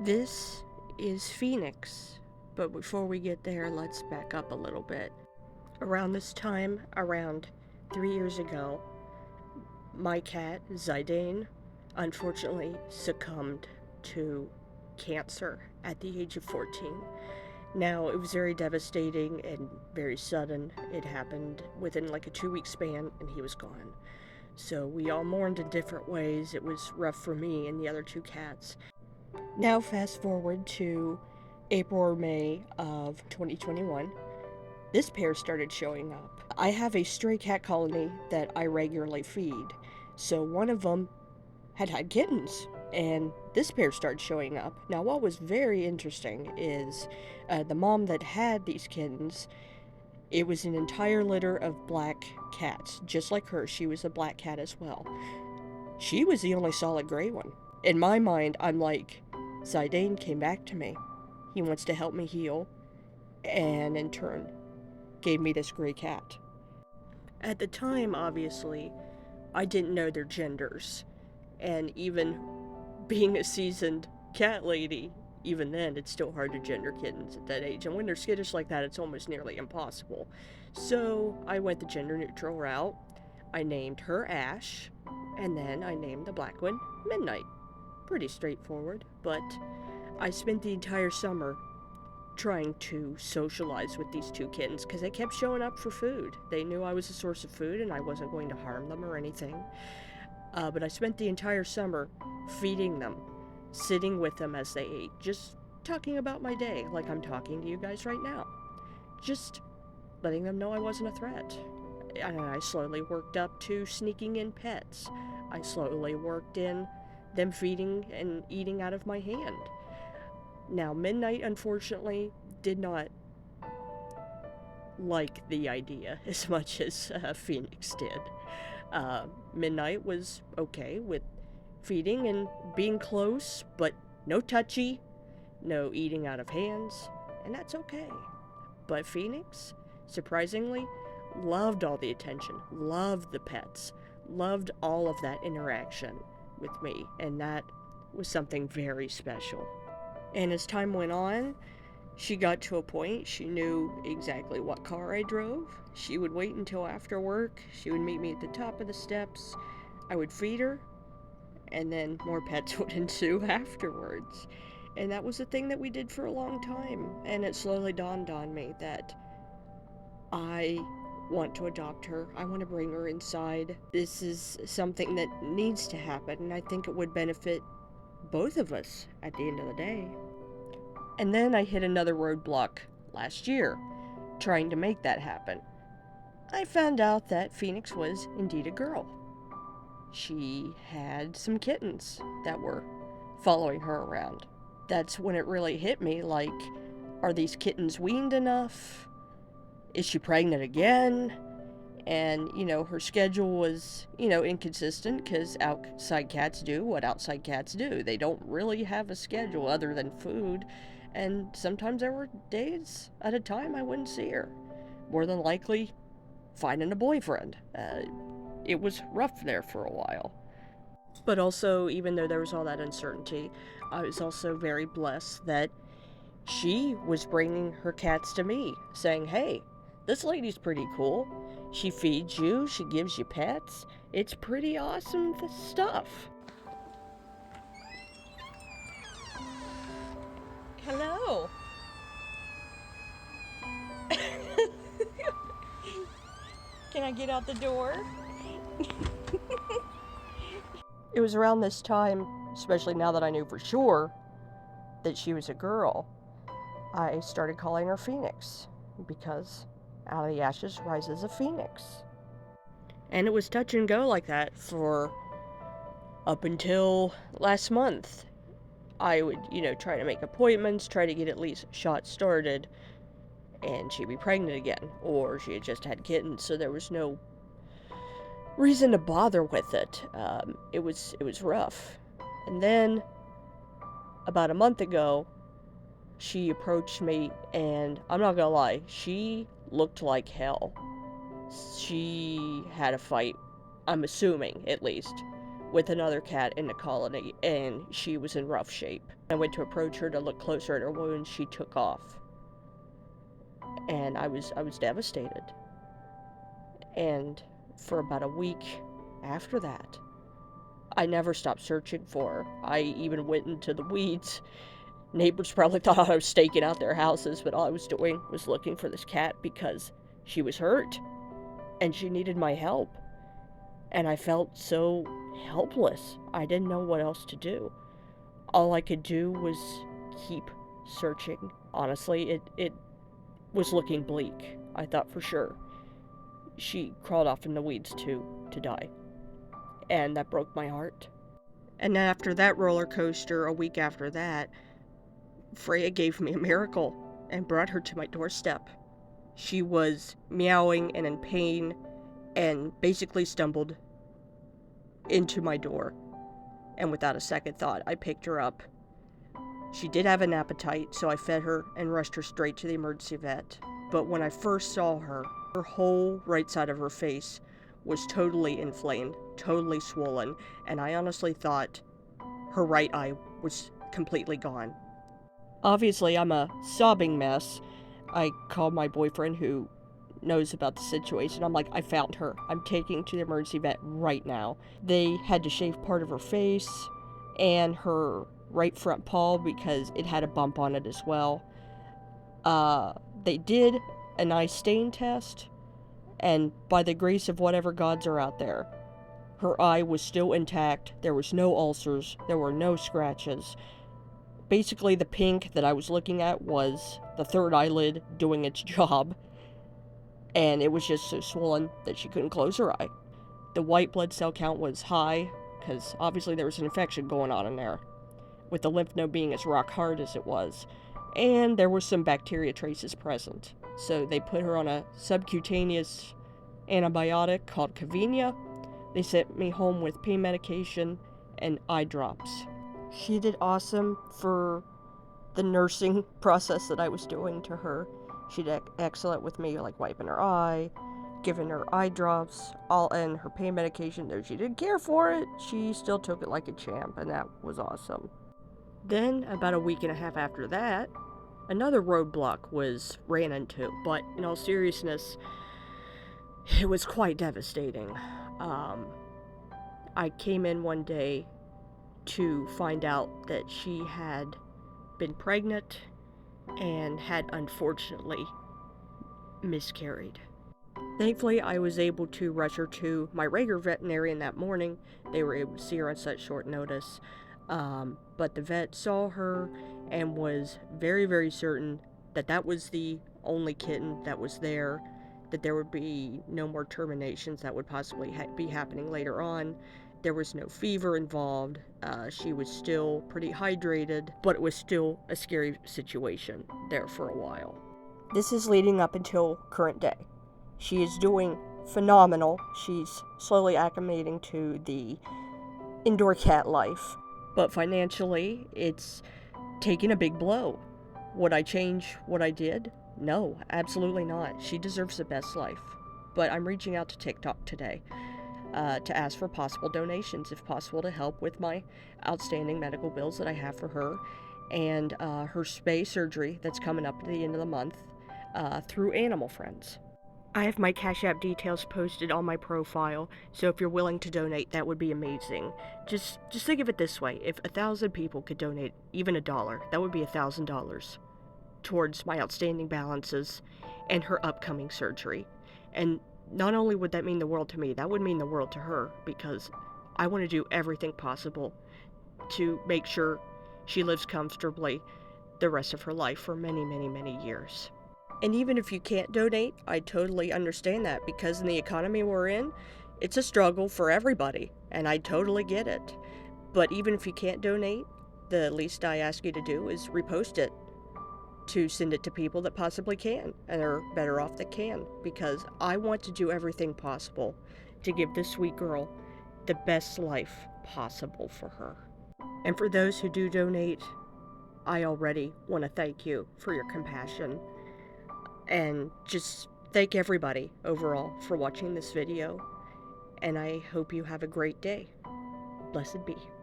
This is Phoenix, but before we get there, let's back up a little bit. Around this time, around 3 years ago, my cat, Zidane, unfortunately succumbed to cancer at the age of 14. Now, it was very devastating and very sudden. It happened within like a 2-week span, and he was gone. So we all mourned in different ways. It was rough for me and the other two cats. Now, fast forward to April or May of 2021. This pair started showing up. I have a stray cat colony that I regularly feed. So one of them had kittens, and this pair started showing up. Now, what was very interesting is the mom that had these kittens, it was an entire litter of black cats. Just like her, she was a black cat as well. She was the only solid gray one. In my mind, I'm like, Zidane came back to me. He wants to help me heal, and in turn, gave me this gray cat. At the time, obviously, I didn't know their genders, and even being a seasoned cat lady, even then, it's still hard to gender kittens at that age, and when they're skittish like that, it's almost nearly impossible. So I went the gender neutral route. I named her Ash, and then I named the black one Midnight. Pretty straightforward, but I spent the entire summer trying to socialize with these two kittens because they kept showing up for food. They knew I was a source of food and I wasn't going to harm them or anything. But I spent the entire summer feeding them, sitting with them as they ate, just talking about my day like I'm talking to you guys right now. Just letting them know I wasn't a threat. And I slowly worked up to sneaking in pets. I slowly worked in them feeding and eating out of my hand. Now, Midnight, unfortunately, did not like the idea as much as Phoenix did. Midnight was okay with feeding and being close, but no touchy, no eating out of hands, and that's okay. But Phoenix, surprisingly, loved all the attention, loved the pets, loved all of that interaction with me, and that was something very special. And as time went on, she got to a point, she knew exactly what car I drove. She would wait until after work. She would meet me at the top of the steps. I would feed her, and then more pets would ensue afterwards. And that was a thing that we did for a long time. And it slowly dawned on me that I want to adopt her. I want to bring her inside. This is something that needs to happen, and I think it would benefit both of us at the end of the day. And then I hit another roadblock last year, trying to make that happen. I found out that Phoenix was indeed a girl. She had some kittens that were following her around. That's when it really hit me, like, are these kittens weaned enough? Is she pregnant again? And, her schedule was, inconsistent because outside cats do what outside cats do. They don't really have a schedule other than food. And sometimes there were days at a time I wouldn't see her. More than likely, finding a boyfriend. It was rough there for a while. But also, even though there was all that uncertainty, I was also very blessed that she was bringing her cats to me, saying, hey, this lady's pretty cool. She feeds you, she gives you pets. It's pretty awesome stuff. Hello. Can I get out the door? It was around this time, especially now that I knew for sure that she was a girl, I started calling her Phoenix, because out of the ashes rises a phoenix. And it was touch and go like that for up until last month. I would, try to make appointments, try to get at least shots started, and she'd be pregnant again, or she had just had kittens, so there was no reason to bother with it. It was rough. And then, about a month ago, she approached me, and I'm not gonna lie, she looked like hell. She had a fight, I'm assuming, at least, with another cat in the colony, and she was in rough shape. I went to approach her to look closer at her wounds. She took off, and I was devastated. And for about a week after that, I never stopped searching for her. I even went into the weeds. Neighbors probably thought I was staking out their houses, but all I was doing was looking for this cat because she was hurt and she needed my help. And I felt so helpless. I didn't know what else to do. All I could do was keep searching. Honestly, it was looking bleak. I thought for sure she crawled off in the weeds to die. And that broke my heart. And after that roller coaster, a week after that, Freya gave me a miracle and brought her to my doorstep. She was meowing and in pain and basically stumbled into my door. And without a second thought, I picked her up. She did have an appetite, so I fed her and rushed her straight to the emergency vet. But when I first saw her, her whole right side of her face was totally inflamed, totally swollen, and I honestly thought her right eye was completely gone. Obviously, I'm a sobbing mess. I called my boyfriend, who knows about the situation. I'm like, I found her. I'm taking her to the emergency vet right now. They had to shave part of her face and her right front paw because it had a bump on it as well. They did an eye stain test, and by the grace of whatever gods are out there, her eye was still intact. There was no ulcers. There were no scratches. Basically, the pink that I was looking at was the third eyelid doing its job, and it was just so swollen that she couldn't close her eye. The white blood cell count was high, because obviously there was an infection going on in there, with the lymph node being as rock hard as it was, and there were some bacteria traces present. So they put her on a subcutaneous antibiotic called Cavenia. They sent me home with pain medication and eye drops. She did awesome for the nursing process that I was doing to her. She did excellent with me, like wiping her eye, giving her eye drops, all in her pain medication. Though she didn't care for it, she still took it like a champ, and that was awesome. Then, about a week and a half after that, another roadblock was ran into, but in all seriousness, it was quite devastating. I came in one day to find out that she had been pregnant and had unfortunately miscarried. Thankfully, I was able to rush her to my regular veterinarian that morning. They were able to see her on such short notice. But the vet saw her and was very, very certain that that was the only kitten that was there, that there would be no more terminations that would possibly be happening later on. There was no fever involved. She was still pretty hydrated, but it was still a scary situation there for a while. This is leading up until current day. She is doing phenomenal. She's slowly acclimating to the indoor cat life. But financially, it's taken a big blow. Would I change what I did? No, absolutely not. She deserves the best life. But I'm reaching out to TikTok today to ask for possible donations, if possible, to help with my outstanding medical bills that I have for her and her spay surgery that's coming up at the end of the month through Animal Friends. I have my Cash App details posted on my profile, so if you're willing to donate, that would be amazing. Just think of it this way. If 1,000 people could donate even $1, that would be $1,000 towards my outstanding balances and her upcoming surgery. And not only would that mean the world to me, that would mean the world to her, because I want to do everything possible to make sure she lives comfortably the rest of her life for many, many, many years. And even if you can't donate, I totally understand that, because in the economy we're in, it's a struggle for everybody, and I totally get it. But even if you can't donate, the least I ask you to do is repost it to send it to people that possibly can and are better off that can, because I want to do everything possible to give this sweet girl the best life possible for her. And for those who do donate, I already want to thank you for your compassion. And just thank everybody overall for watching this video, and I hope you have a great day. Blessed be.